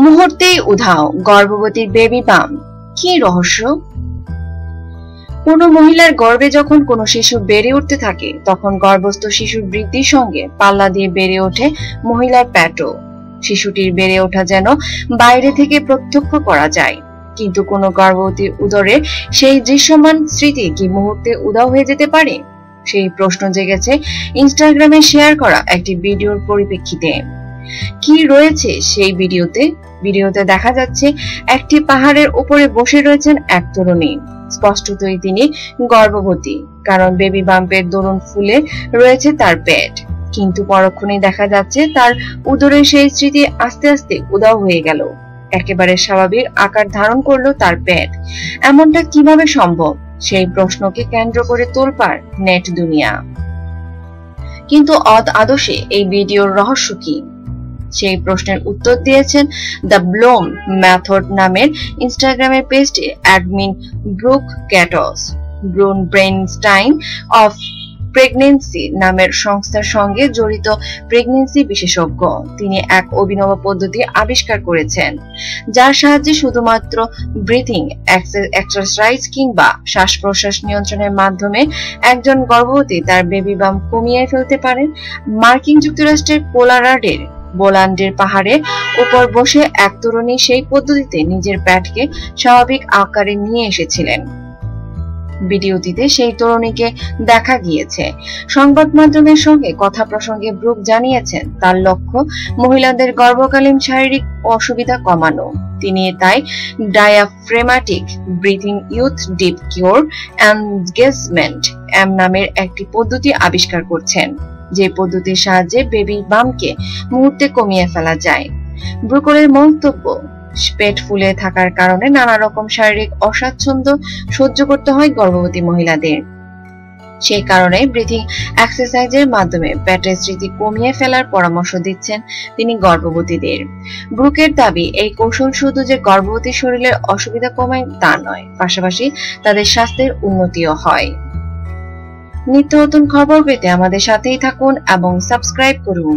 মুহূর্তেই উধাও গর্ভবতীর বেবি বাম, কি রহস্য? কোন মহিলার গর্ভে যখন কোনো শিশু বেড়ে উঠতে থাকে তখন গর্ভস্থ শিশুর বৃদ্ধির সঙ্গে পাল্লা দিয়ে বেড়ে ওঠে মহিলার পেটও। শিশুটির বেড়ে ওঠা যেন বাইরে থেকে প্রত্যক্ষ করা যায়, কিন্তু কোন গর্ভবতীর উদরে সেই দৃশ্যমান স্মৃতি কি মুহূর্তে উধাও হয়ে যেতে পারে? সেই প্রশ্ন জেগেছে ইনস্টাগ্রামে শেয়ার করা একটি ভিডিওর পরিপ্রেক্ষিতে। কি রয়েছে সেই ভিডিওতে দেখা যাচ্ছে একটি পাহাড়ের উপরে বসে রয়েছেন এক তরুণী। স্পষ্টতই তিনি গর্ভবতী, কারণ বেবি বাম্পের দরুন ফুলে রয়েছে তার পেট, কিন্তু পরক্ষণেই দেখা যাচ্ছে তার উদরের সেই স্মৃতি আস্তে আস্তে উধাও হয়ে গেল। একেবারে স্বাভাবিক আকার ধারণ করলো তার পেট। এমনটা কিভাবে সম্ভব? সেই প্রশ্নকে কেন্দ্র করে তোলপাড় নেট দুনিয়া। কিন্তু আদর্শে এই ভিডিওর রহস্য কি? সেই প্রশ্নের উত্তর দিয়েছেন দ্য ব্লোম মেথড নামের ইনস্টাগ্রামের পেজে অ্যাডমিন ব্রুক ক্যাটস। ব্রুন ব্রেইনস্টাইন অফ প্রেগন্যান্সি নামের সংস্থার সঙ্গে জড়িত প্রেগন্যান্সি বিশেষজ্ঞ। তিনি এক অভিনব পদ্ধতি আবিষ্কার করেছেন, যার সাহায্যে শুধুমাত্র ব্রিথিং এক্সারসাইজ কিংবা শ্বাস প্রশ্বাস নিয়ন্ত্রণের মাধ্যমে একজন গর্ভবতী তার বেবি বাম্প কমিয়ে ফেলতে পারেন। মার্কিন যুক্তরাষ্ট্রের কোলোরাডোর বোলান্ডের পাহাড়ের উপর বসে এক তরুণী সেই পদ্ধতিতে নিজের পেটকে স্বাভাবিক আকারে নিয়ে এসেছিলেন। ভিডিওটিতে সেই তরুণীকে দেখা গিয়েছে। সংবাদ মাধ্যমের সঙ্গে কথা প্রসঙ্গে ব্রুক জানিয়েছেন তার লক্ষ্য মহিলাদের গর্ভকালীন শারীরিক অসুবিধা কমানো। তিনি তাই ডায়াফ্রেমাটিক ব্রিথিং ইউথ ডিপ কিওর এনগেজমেন্ট নামের একটি পদ্ধতি আবিষ্কার করছেন, যে পদ্ধতির সাহায্যে বেবি বামকে মুহূর্তে কমিয়ে ফেলা যায়। ব্রুকের মন্তব্য, পেট ফুলে থাকার কারণে নানা রকম শারীরিক অস্বাচ্ছন্দ্য সহ্য করতে হয় গর্ভবতী মহিলাদের। সেই কারণে ব্রিথিং এক্সারসাইজের মাধ্যমে পেটের স্মৃতি কমিয়ে ফেলার পরামর্শ দিচ্ছেন তিনি গর্ভবতীদের। ব্রুকের দাবি, এই কৌশল শুধু যে গর্ভবতী শরীরের অসুবিধা কমায় তা নয়, পাশাপাশি তাদের স্বাস্থ্যের উন্নতিও হয়। নিত্য নতুন খবর পেতে আমাদের সাথেই থাকুন এবং সাবস্ক্রাইব করুন।